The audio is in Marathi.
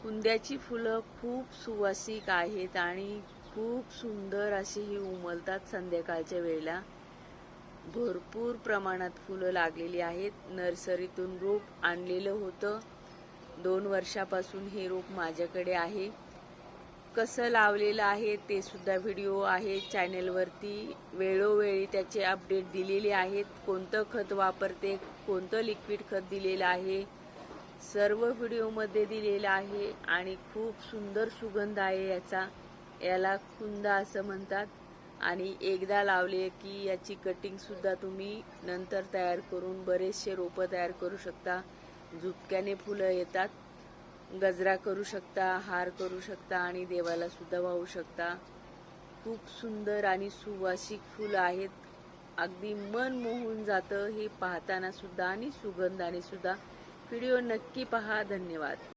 कुंद्याची फुलं खूप सुवासिक आहेत आणि खूप सुंदर अशी ही उमलतात संध्याकाळच्या वेळेला. भरपूर प्रमाणात फुलं लागलेली आहेत. नर्सरीतून रोप आणलेलं होतं. 2 वर्षापासून हे रोप माझ्याकडे आहे. कसं लावलेलं आहे ते सुद्धा व्हिडिओ आहे चॅनेलवरती. वेळोवेळी त्याचे अपडेट दिलेले आहेत. कोणतं खत वापरते, कोणतं लिक्विड खत दिलेलं आहे, सर्व व्हिडिओमध्ये दिलेलं आहे. आणि खूप सुंदर सुगंध आहे याचा. याला कुंदा असं म्हणतात. आणि एकदा लावले की याची कटिंग सुद्धा तुम्ही नंतर तयार करून बरेचसे रोपं तयार करू शकता. झुपक्याने फुलं येतात. गजरा करू शकता, हार करू शकता आणि देवाला सुद्धा वाहू शकता. खूप सुंदर आणि सुवासिक फुलं आहेत. अगदी मन मोहून जातं हे पाहताना सुद्धा आणि सुगंधाने सुद्धा. व्हिडिओ नक्की पहा. धन्यवाद.